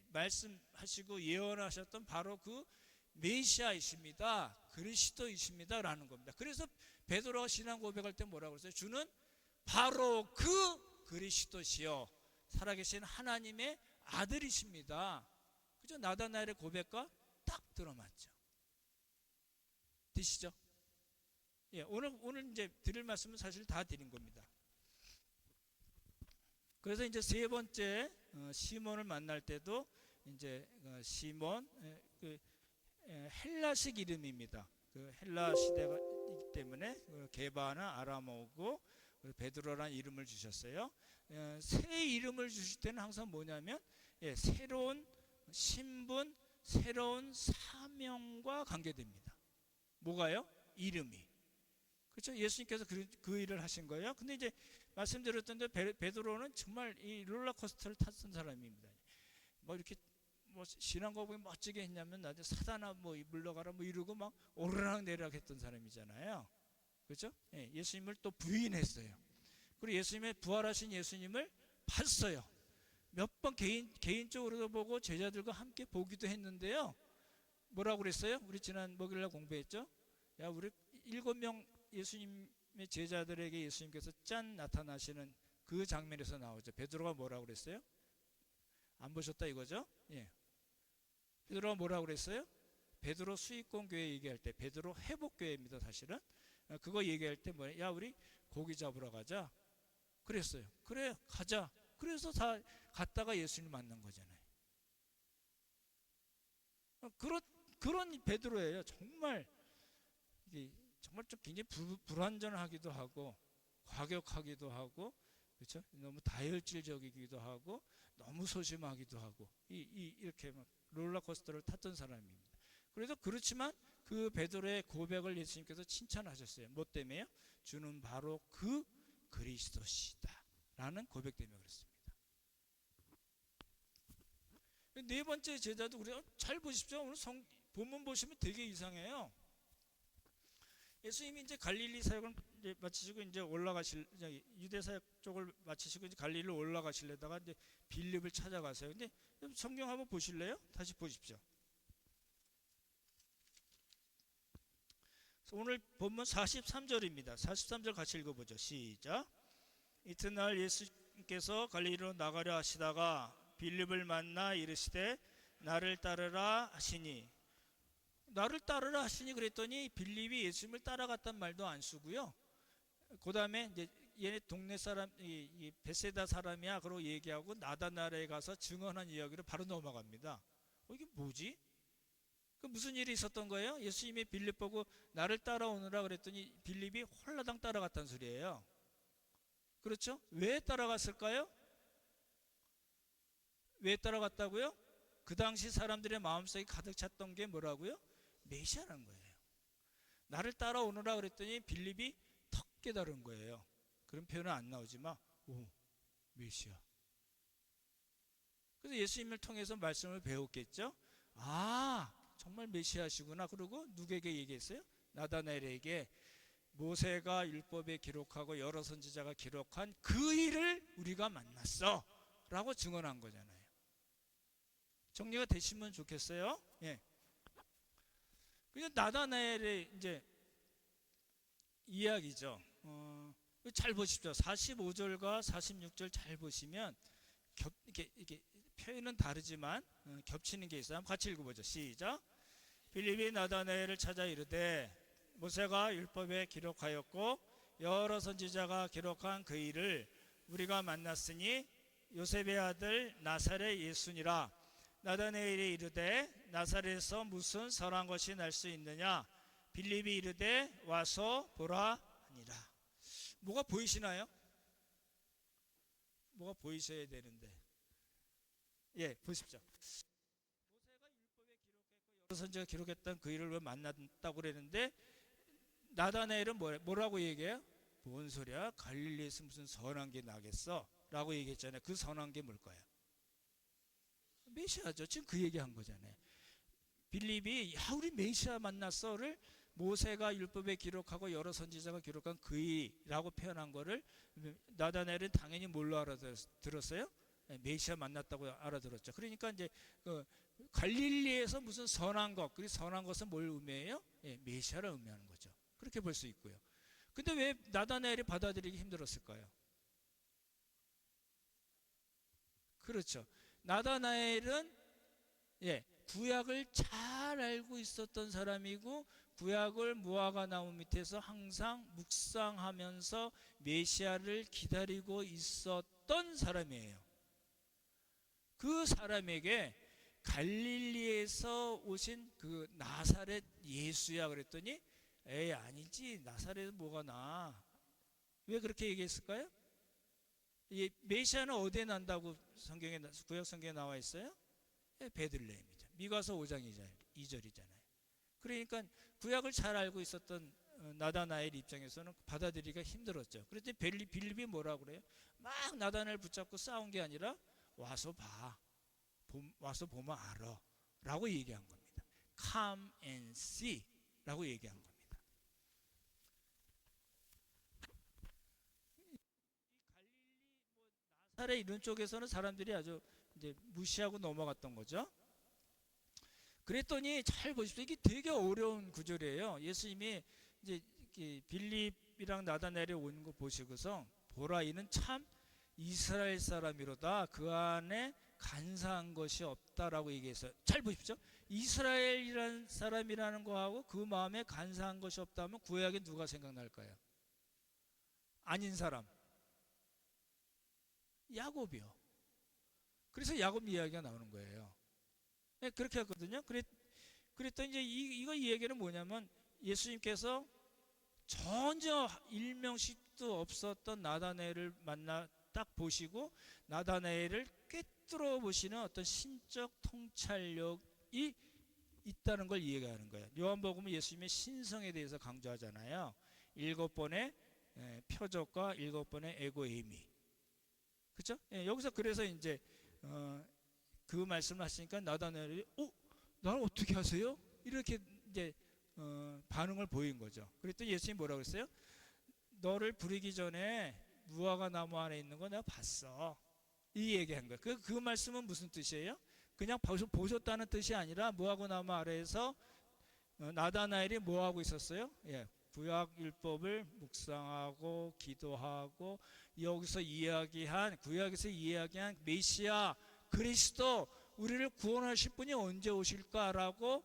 말씀하시고 예언하셨던 바로 그 메시아이십니다, 그리스도이십니다 라는 겁니다. 그래서 베드로가 신앙 고백할 때 뭐라고 그랬어요? 주는 바로 그 그리스도시요, 살아계신 하나님의 아들이십니다. 그죠? 나다나엘의 고백과 딱 들어맞죠. 되시죠? 예, 오늘 이제 드릴 말씀은 사실 다 드린 겁니다. 그래서 이제 세 번째 시몬을 만날 때도 이제 시몬, 헬라식 이름입니다. 그 헬라 시대이기 때문에 게바나 아람어고 베드로라는 이름을 주셨어요. 새 이름을 주실 때는 항상 뭐냐면 새로운 신분, 새로운 사명과 관계됩니다. 뭐가요? 이름이. 그렇죠? 예수님께서 그 일을 하신 거예요. 근데 이제 말씀드렸던 데 베드로는 정말 이 롤러코스터를 탔던 사람입니다. 이렇게 신앙 고백이 멋지게 했냐면 나중에 사단아 물러가라 이러고 막 오르락 내리락 했던 사람이잖아요. 그렇죠? 예수님을 또 부인했어요. 그리고 예수님의 부활하신 예수님을 봤어요. 몇 번 개인적으로도 보고 제자들과 함께 보기도 했는데요. 뭐라고 그랬어요? 우리 지난 목요일날 공부했죠? 야, 우리 7명 예수님 제자들에게 예수님께서 짠 나타나시는 그 장면에서 나오죠. 베드로가 뭐라고 그랬어요? 안 보셨다 이거죠? 예. 베드로가 뭐라고 그랬어요? 베드로 수익공 교회 얘기할 때, 베드로 회복 교회입니다 사실은. 그거 얘기할 때 뭐야? 야 우리 고기 잡으러 가자 그랬어요. 그래 가자. 그래서 다 갔다가 예수님 만난 거잖아요. 그런 베드로예요. 정말 이게 정말 좀 굉장히 불완전하기도 하고 과격하기도 하고, 그렇죠? 너무 다혈질적이기도 하고 너무 소심하기도 하고 이렇게 막 롤러코스터를 탔던 사람입니다. 그래서 그렇지만 그 베드로의 고백을 예수님께서 칭찬하셨어요. 뭐 때문에요? 주는 바로 그 그리스도시다 라는 고백 때문에 그렇습니다. 네 번째 제자도 그래요. 잘 보십시오. 오늘 본문 보시면 되게 이상해요. 예수님이 이제 갈릴리 사역을 이제 마치시고 이제 유대 사역 쪽을 마치시고 이제 갈릴리로 올라가시려다가 이제 빌립을 찾아가세요. 근데 성경 한번 보실래요? 다시 보십시오. 오늘 본문 43절입니다. 43절 같이 읽어보죠. 시작. 이튿날 예수께서 갈릴리로 나가려 하시다가 빌립을 만나 이르시되 나를 따르라 하시니, 나를 따르라 하시니 그랬더니 빌립이 예수님을 따라갔단 말도 안 쓰고요. 그 다음에 이제 얘네 동네 사람, 이 베세다 사람이야 그러고 얘기하고 나다나엘에 가서 증언한 이야기로 바로 넘어갑니다. 이게 뭐지? 그 무슨 일이 있었던 거예요? 예수님이 빌립 보고 나를 따라오느라 그랬더니 빌립이 홀라당 따라갔다는 소리예요. 그렇죠? 왜 따라갔을까요? 왜 따라갔다고요? 그 당시 사람들의 마음속에 가득 찼던 게 뭐라고요? 메시아라는 거예요. 나를 따라오느라 그랬더니 빌립이 턱 깨달은 거예요. 그런 표현은 안 나오지만 오, 메시아. 그래서 예수님을 통해서 말씀을 배웠겠죠. 아, 정말 메시아시구나. 그러고 누구에게 얘기했어요? 나다나엘에게 모세가 율법에 기록하고 여러 선지자가 기록한 그 일을 우리가 만났어 라고 증언한 거잖아요. 정리가 되시면 좋겠어요. 예. 그냥 나다나엘의 이제 이야기죠. 잘 보십시오. 45절과 46절 잘 보시면 이렇게 표현은 다르지만 겹치는 게 있어요. 한번 같이 읽어보죠. 시작. 빌립이 나다나엘을 찾아 이르되 모세가 율법에 기록하였고 여러 선지자가 기록한 그 일을 우리가 만났으니 요셉의 아들 나사렛 예수니라. 나다나엘이 이르되 나사렛에서 무슨 선한 것이 날 수 있느냐? 빌립이 이르되 와서 보라 하니라. 뭐가 보이시나요? 뭐가 보이셔야 되는데. 예, 보십시오. 모세가 율법에 기록했고 여러 선지자가 기록했던 그 일을 왜 만났다고 그랬는데 나다나엘은 뭐라고 얘기해요? 뭔 소리야? 갈릴리에서 무슨 선한 게 나겠어? 라고 얘기했잖아요. 그 선한 게 뭘까요? 메시아죠. 지금 그 얘기한 거잖아요. 빌립이 야 우리 메시아 만났어를 모세가 율법에 기록하고 여러 선지자가 기록한 그이라고 표현한 거를 나다나엘은 당연히 뭘로 알아들었어요? 메시아 만났다고 알아들었죠. 그러니까 이제 갈릴리에서 무슨 선한 것, 그 선한 것은 뭘 의미해요? 예, 메시아를 의미하는 거죠. 그렇게 볼 수 있고요. 근데 왜 나다나엘이 받아들이기 힘들었을까요? 그렇죠. 나다나엘은 구약을 잘 알고 있었던 사람이고 구약을 무화과 나무 밑에서 항상 묵상하면서 메시아를 기다리고 있었던 사람이에요. 그 사람에게 갈릴리에서 오신 그 나사렛 예수야 그랬더니 에이 아니지, 나사렛은 뭐가 나. 왜 그렇게 얘기했을까요? 이 메시아는 어디에 난다고 구약 성경에 나와 있어요? 베들레헴이죠. 미가서 5장 2절이잖아요. 그러니까 구약을 잘 알고 있었던 나다나엘 입장에서는 받아들이기가 힘들었죠. 그랬더니 빌립이 뭐라고 그래요? 막 나다나엘 붙잡고 싸운 게 아니라 와서 봐, 와서 보면 알아 라고 얘기한 겁니다. Come and see 라고 얘기한 겁니다. 나사렛 이런 쪽에서는 사람들이 아주 이제 무시하고 넘어갔던 거죠. 그랬더니 잘 보십시오. 이게 되게 어려운 구절이에요. 예수님이 이제 빌립이랑 나다나엘이 오는 거 보시고서 보라 이는 참 이스라엘 사람이로다. 그 안에 간사한 것이 없다라고 얘기했어요. 잘 보십시오. 이스라엘이라는 사람이라는 거하고 그 마음에 간사한 것이 없다면 구약에 누가 생각날까요? 아닌 사람. 야곱이요. 그래서 야곱 이야기가 나오는 거예요. 네, 그렇게 했거든요. 그랬더니 이제 이거 이 얘기는 뭐냐면 예수님께서 전혀 일명식도 없었던 나다나엘을 만나 딱 보시고 나다나엘을 꿰뚫어 보시는 어떤 신적 통찰력이 있다는 걸 이해하는 거예요. 요한복음은 예수님의 신성에 대해서 강조하잖아요. 7번의 표적과 7번의 에고에이미. 그렇죠? 여기서 그래서 이제 그 말씀을 하시니까 나다나엘이 나를 어떻게 하세요? 이렇게 이제 반응을 보인 거죠. 그랬더니 예수님이 뭐라고 했어요? 너를 부르기 전에 무화과 나무 안에 있는 거 내가 봤어. 이 얘기한 거예요. 그 말씀은 무슨 뜻이에요? 그냥 보셨다는 뜻이 아니라 무화과 나무 아래에서 나다나엘이 뭐 하고 있었어요? 구약 율법을 묵상하고 기도하고 여기서 구약에서 이야기한 메시아 그리스도 우리를 구원하실 분이 언제 오실까라고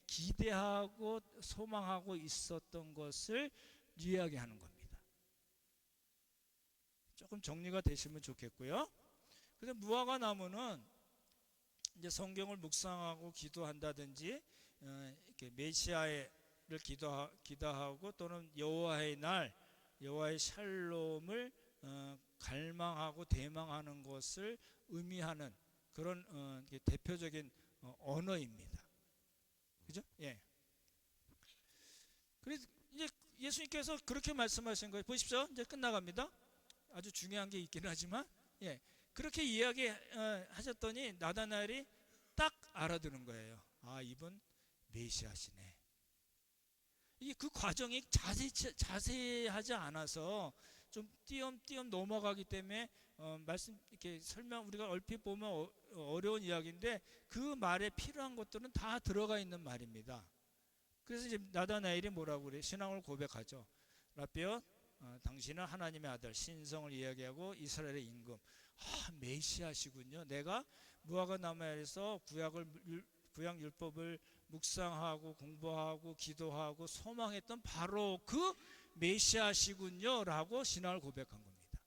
기대하고 소망하고 있었던 것을 이야기하는 겁니다. 조금 정리가 되시면 좋겠고요. 그래서 무화과 나무는 이제 성경을 묵상하고 기도한다든지 이렇게 메시아를 기도하고 또는 여호와의 날, 여호와의 샬롬을 갈망하고 대망하는 것을 의미하는 그런 대표적인 언어입니다. 그죠? 예. 그래서 이제 예수님께서 그렇게 말씀하신 거예요. 보십시오. 이제 끝나갑니다. 아주 중요한 게 있긴 하지만, 그렇게 이야기하셨더니 나다나엘이 딱 알아듣는 거예요. 이분 메시아시네. 이게 그 과정이 자세하지 않아서 좀 띄엄띄엄 넘어가기 때문에 말씀 이렇게 설명 우리가 얼핏 보면 어려운 이야기인데 그 말에 필요한 것들은 다 들어가 있는 말입니다. 그래서 이제 나다나엘이 뭐라고 그래요? 신앙을 고백하죠. 라비온, 당신은 하나님의 아들, 신성을 이야기하고 이스라엘의 임금. 메시아시군요. 내가 무화과 나무 아래서 구약 율법을 묵상하고 공부하고 기도하고 소망했던 바로 그 메시아시군요 라고 신앙을 고백한 겁니다.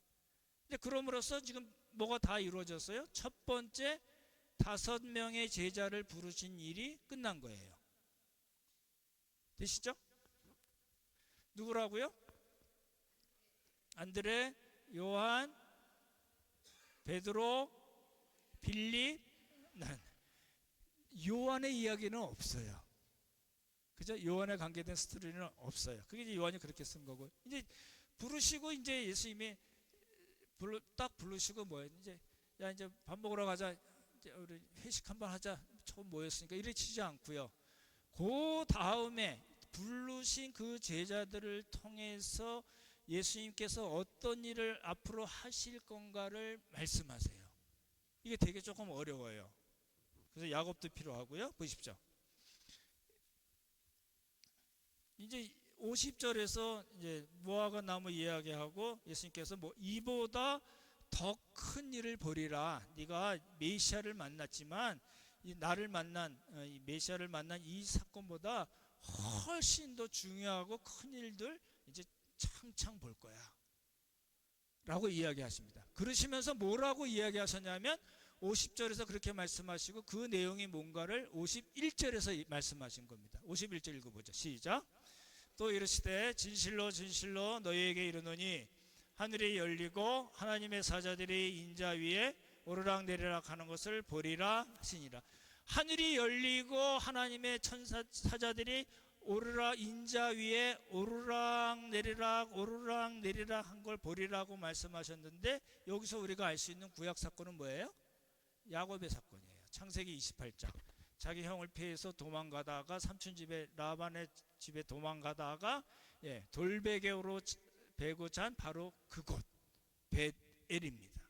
근데 그럼으로써 지금 뭐가 다 이루어졌어요? 첫 번째 5명의 제자를 부르신 일이 끝난 거예요. 되시죠? 누구라고요? 안드레, 요한, 베드로, 빌립, 요한의 이야기는 없어요. 그죠? 요한에 관계된 스토리는 없어요. 그게 이제 요한이 그렇게 쓴 거고. 이제 부르시고 이제 예수님이 딱 부르시고 뭐예요? 이제 밥 먹으러 가자. 이제 우리 회식 한번 하자. 처음 모였으니까 이래치지 않고요. 그 다음에 부르신 그 제자들을 통해서 예수님께서 어떤 일을 앞으로 하실 건가를 말씀하세요. 이게 되게 조금 어려워요. 그래서 야곱도 필요하고요. 보십시오. 이제 50절에서 이제 무화과 나무 이야기하고 예수님께서 이보다 더 큰 일을 벌이라. 네가 메시아를 만났지만 이 메시아를 만난 이 사건보다 훨씬 더 중요하고 큰 일들 이제 창창 볼 거야 라고 이야기하십니다. 그러시면서 뭐라고 이야기하셨냐면 50절에서 그렇게 말씀하시고 그 내용이 뭔가를 51절에서 말씀하신 겁니다. 51절 읽어보죠. 시작. 또 이르시되 진실로 진실로 너희에게 이르노니 하늘이 열리고 하나님의 사자들이 인자 위에 오르락내리락 하는 것을 보리라 하시니라. 하늘이 열리고 하나님의 사자들이 인자 위에 오르락내리락 한 걸 보리라고 말씀하셨는데 여기서 우리가 알 수 있는 구약 사건은 뭐예요? 야곱의 사건이에요. 창세기 28장. 자기 형을 피해서 도망가다가 삼촌 집에 라반의 집에 도망가다가 돌베개로 베고 잔 바로 그곳 벳엘입니다.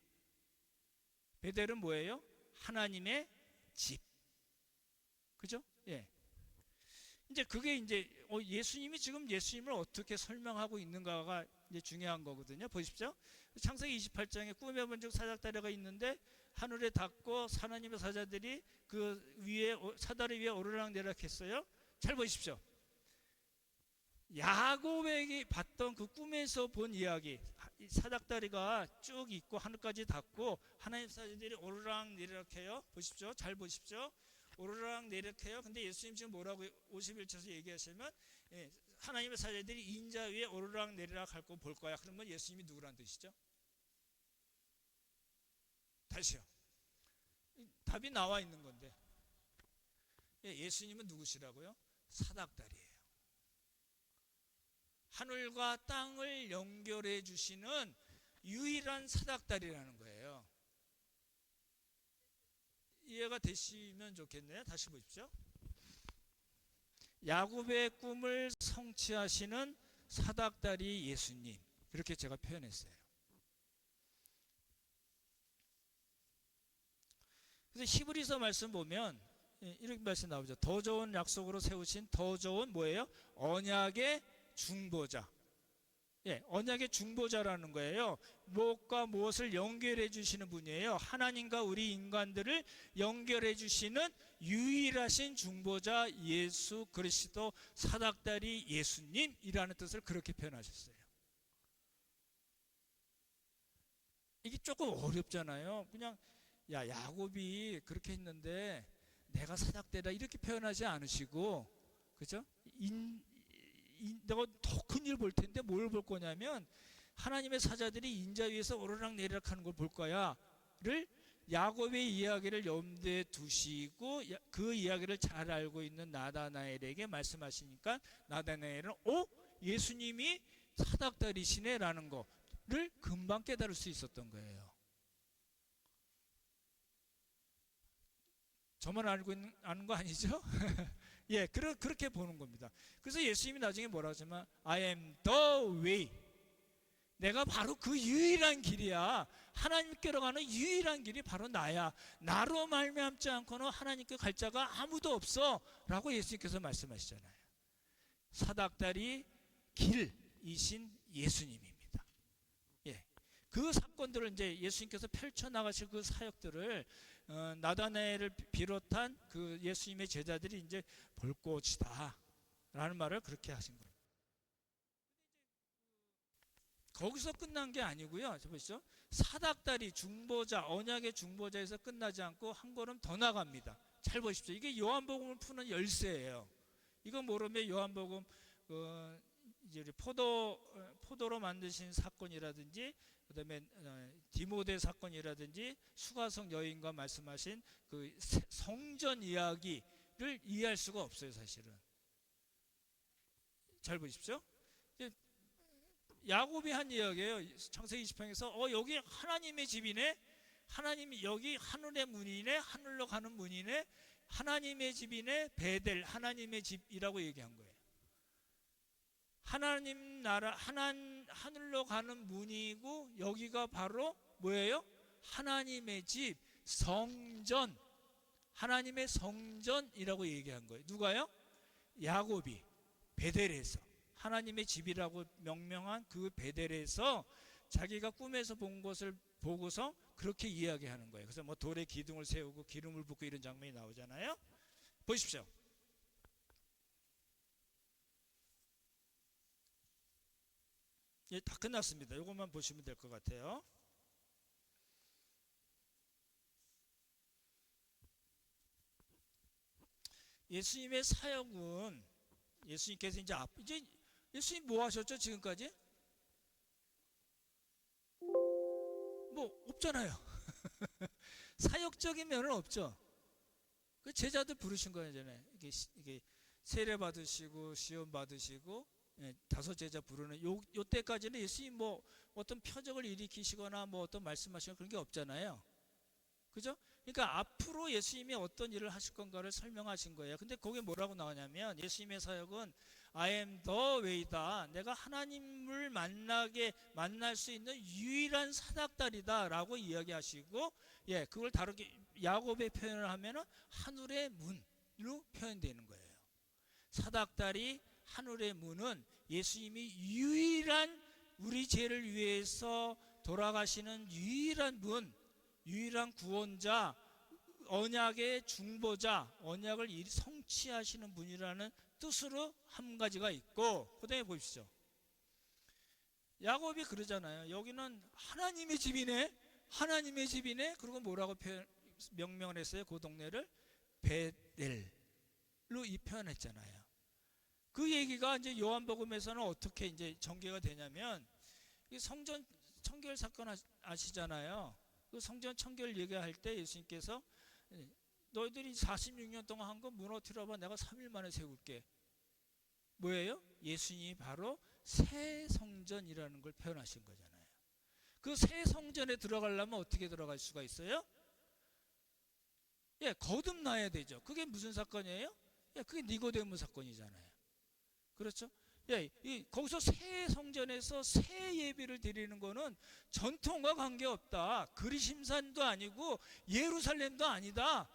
벳엘은 뭐예요? 하나님의 집. 그죠? 이제 그게 이제 예수님이 지금 예수님을 어떻게 설명하고 있는가가 이제 중요한 거거든요. 보십시오. 창세기 28장에 꿈에 본 적 사닥다리가 있는데 하늘에 닿고 하나님의 사자들이 그 위에 사다리 위에 오르락내리락 했어요. 잘 보십시오. 야곱에게 봤던 그 꿈에서 본 이야기, 사닥다리가 쭉 있고 하늘까지 닿고 하나님 사자들이 오르락내리락 해요. 보십시오. 잘 보십시오. 오르락내리락 해요. 근데 예수님 지금 뭐라고 51절에서 얘기하시면 하나님의 사자들이 인자 위에 오르락내리락 할 거 볼 거야. 그러면 예수님이 누구란 뜻이죠? 다시요. 답이 나와 있는 건데 예수님은 누구시라고요? 사닥다리예요. 하늘과 땅을 연결해 주시는 유일한 사닥다리라는 거예요. 이해가 되시면 좋겠네요. 다시 보십시오. 야곱의 꿈을 성취하시는 사닥다리 예수님, 이렇게 제가 표현했어요. 그래서 히브리서 말씀 보면 이렇게 말씀 나오죠. 더 좋은 약속으로 세우신 더 좋은 뭐예요? 언약의 중보자. 언약의 중보자라는 거예요. 무엇과 무엇을 연결해 주시는 분이에요. 하나님과 우리 인간들을 연결해 주시는 유일하신 중보자 예수 그리스도 사닥다리 예수님이라는 뜻을 그렇게 표현하셨어요. 이게 조금 어렵잖아요. 그냥 야곱이 그렇게 했는데 내가 사닥다리다 이렇게 표현하지 않으시고, 그죠? 내가 더 큰 일 볼 텐데 뭘 볼 거냐면 하나님의 사자들이 인자 위에서 오르락내리락 하는 걸 볼 거야를 야곱의 이야기를 염두에 두시고 그 이야기를 잘 알고 있는 나다나엘에게 말씀하시니까 나다나엘은 예수님이 사닥다리시네 라는 거를 금방 깨달을 수 있었던 거예요. 저만 알고 아는 거 아니죠? 그렇게 보는 겁니다. 그래서 예수님이 나중에 뭐라고 하지만 I am the way. 내가 바로 그 유일한 길이야. 하나님께로 가는 유일한 길이 바로 나야. 나로 말미암지 않고는 하나님께 갈 자가 아무도 없어 라고 예수님께서 말씀하시잖아요. 사닥다리 길이신 예수님입니다. 그 사건들을 이제 예수님께서 펼쳐나가실 그 사역들을 나다나엘을 비롯한 그 예수님의 제자들이 이제 볼 것이다 라는 말을 그렇게 하신 거예요. 거기서 끝난 게 아니고요. 보시죠. 사닥다리 중보자, 언약의 중보자에서 끝나지 않고 한 걸음 더 나갑니다. 잘 보십시오. 이게 요한복음을 푸는 열쇠예요. 이거 모르면 요한복음 이제 포도로 만드신 사건이라든지 그다음에 디모데 사건이라든지 수가성 여인과 말씀하신 그 성전 이야기를 이해할 수가 없어요. 사실은 잘 보십시오. 야곱이 한 이야기예요. 창세기 20장에서 여기 하나님의 집이네. 하나님이 여기 하늘의 문이네. 하늘로 가는 문이네. 하나님의 집이네. 베델 하나님의 집이라고 얘기한 거예요. 하나님 나라 하늘로 가는 문이고 여기가 바로 뭐예요? 하나님의 집 성전, 하나님의 성전이라고 얘기한 거예요. 누가요? 야곱이 베델에서 하나님의 집이라고 명명한 그 베델에서 자기가 꿈에서 본 것을 보고서 그렇게 이야기하는 거예요. 그래서 뭐 돌에 기둥을 세우고 기름을 붓고 이런 장면이 나오잖아요. 보십시오. 다 끝났습니다. 이것만 보시면 될 것 같아요. 예수님의 사역은 예수님께서 이제 예수님 뭐 하셨죠? 지금까지? 뭐 없잖아요. 사역적인 면은 없죠. 그 제자들 부르신 거잖아요. 이게 세례 받으시고 시험 받으시고 다섯 제자 부르는 요 때까지는 예수님 뭐 어떤 표적을 일으키시거나 뭐 어떤 말씀하시거나 그런 게 없잖아요. 그죠? 그러니까 앞으로 예수님이 어떤 일을 하실 건가를 설명하신 거예요. 근데 거기에 뭐라고 나오냐면 예수님의 사역은 I am the way다. 내가 하나님을 만날 수 있는 유일한 사닥다리다 라고 이야기하시고 그걸 다르게 야곱의 표현을 하면은 하늘의 문으로 표현되는 거예요. 사닥다리 하늘의 문은 예수님이 유일한 우리 죄를 위해서 돌아가시는 유일한 문, 유일한 구원자, 언약의 중보자, 언약을 성취하시는 분이라는 뜻으로 한 가지가 있고, 그 다음에 보십시오. 야곱이 그러잖아요. 여기는 하나님의 집이네, 하나님의 집이네. 그리고 뭐라고 명명을 했어요? 그 동네를 베델로 이 표현했잖아요. 그 얘기가 이제 요한복음에서는 어떻게 이제 전개가 되냐면, 이 성전 청결 사건 아시잖아요. 그 성전 청결 얘기할 때 예수님께서 너희들이 46년 동안 한 거 무너뜨려봐 내가 3일 만에 세울게. 뭐예요? 예수님이 바로 새 성전이라는 걸 표현하신 거잖아요. 그 새 성전에 들어가려면 어떻게 들어갈 수가 있어요? 예, 거듭나야 되죠. 그게 무슨 사건이에요? 예, 그게 니고데모 사건이잖아요. 그렇죠? 예, 거기서 새 성전에서 새 예배를 드리는 거는 전통과 관계없다. 그리심산도 아니고 예루살렘도 아니다.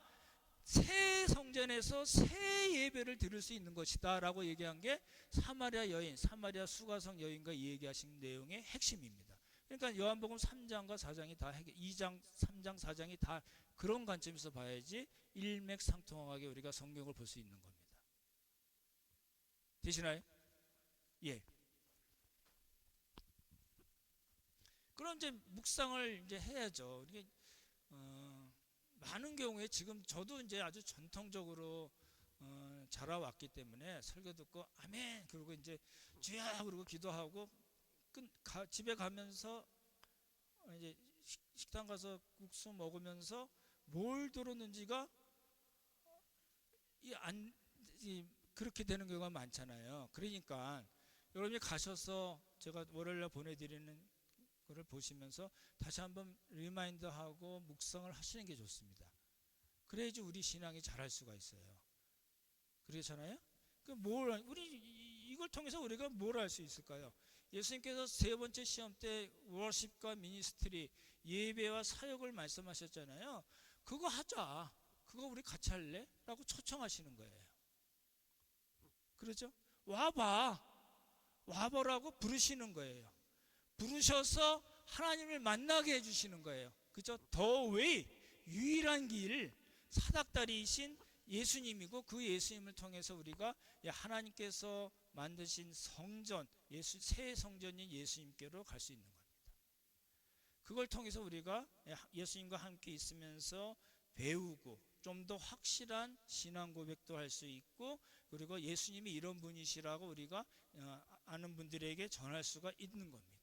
새 성전에서 새 예배를 드릴 수 있는 것이다 라고 얘기한 게 사마리아 여인, 사마리아 수가성 여인과 얘기하신 내용의 핵심입니다. 그러니까 요한복음 3장과 4장이 다 2장, 3장, 4장이 다 그런 관점에서 봐야지 일맥상통하게 우리가 성경을 볼 수 있는 겁니다. 되시나요? 예. 그럼 이제 묵상을 이제 해야죠. 이게 많은 경우에 지금 저도 이제 아주 전통적으로 자라왔기 때문에 설교 듣고 아멘 그러고 이제 주야 그러고 기도하고 집에 가면서 이제 식당 가서 국수 먹으면서 뭘 들었는지가 그렇게 되는 경우가 많잖아요. 그러니까 여러분이 가셔서 제가 월요일날 보내드리는 거를 보시면서 다시 한번 리마인드하고 묵상을 하시는 게 좋습니다. 그래야지 우리 신앙이 자랄 수가 있어요. 그렇잖아요? 이걸 통해서 우리가 뭘 할 수 있을까요? 예수님께서 세 번째 시험 때 워십과 미니스트리, 예배와 사역을 말씀하셨잖아요. 그거 하자. 그거 우리 같이 할래? 라고 초청하시는 거예요. 그렇죠? 와보라고 부르시는 거예요. 부르셔서 하나님을 만나게 해주시는 거예요. 그죠? 더 웨이, 유일한 길, 사닥다리이신 예수님이고 그 예수님을 통해서 우리가 하나님께서 만드신 성전, 새 성전인 예수님께로 갈 수 있는 겁니다. 그걸 통해서 우리가 예수님과 함께 있으면서 배우고 좀 더 확실한 신앙 고백도 할 수 있고 그리고 예수님이 이런 분이시라고 우리가 아는 분들에게 전할 수가 있는 겁니다.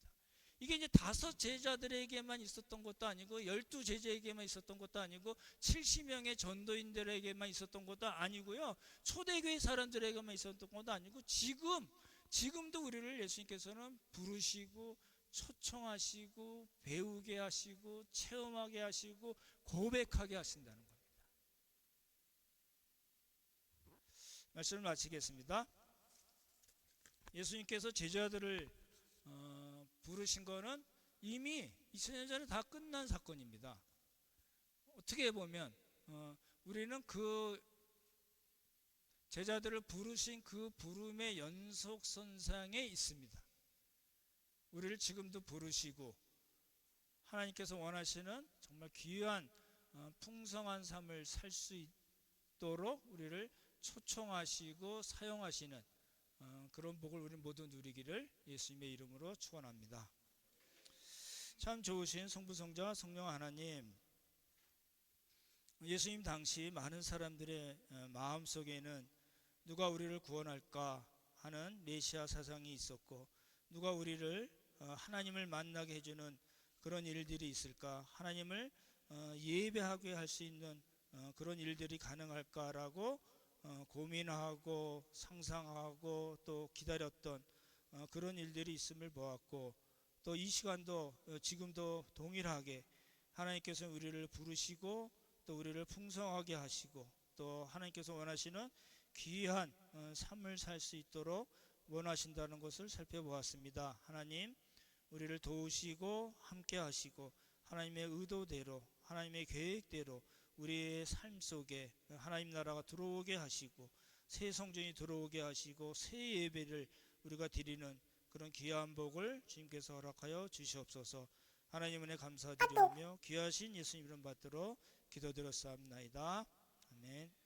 이게 이제 5 제자들에게만 있었던 것도 아니고 12 제자에게만 있었던 것도 아니고 70명의 전도인들에게만 있었던 것도 아니고요. 초대교회 사람들에게만 있었던 것도 아니고 지금도 우리를 예수님께서는 부르시고 초청하시고 배우게 하시고 체험하게 하시고 고백하게 하신다는 겁니다. 말씀을 마치겠습니다. 예수님께서 제자들을 부르신 거는 이미 2000년 전에 다 끝난 사건입니다. 어떻게 보면 우리는 그 제자들을 부르신 그 부름의 연속선상에 있습니다. 우리를 지금도 부르시고 하나님께서 원하시는 정말 귀한 풍성한 삶을 살 수 있도록 우리를 초청하시고 사용하시는 그런 복을 우리 모두 누리기를 예수님의 이름으로 축원합니다. 참 좋으신 성부성자 성령 하나님, 예수님 당시 많은 사람들의 마음속에는 누가 우리를 구원할까 하는 메시아 사상이 있었고 누가 우리를 하나님을 만나게 해주는 그런 일들이 있을까, 하나님을 예배하게 할 수 있는 그런 일들이 가능할까라고 고민하고 상상하고 또 기다렸던 그런 일들이 있음을 보았고 또 이 시간도 지금도 동일하게 하나님께서 우리를 부르시고 또 우리를 풍성하게 하시고 또 하나님께서 원하시는 귀한 삶을 살 수 있도록 원하신다는 것을 살펴보았습니다. 하나님 우리를 도우시고 함께 하시고 하나님의 의도대로 하나님의 계획대로 우리의 삶 속에 하나님 나라가 들어오게 하시고 새 성전이 들어오게 하시고 새 예배를 우리가 드리는 그런 귀한 복을 주님께서 허락하여 주시옵소서. 하나님 은혜 감사드리오며 귀하신 예수님 이름 받들어 기도드렸사옵나이다. 아멘.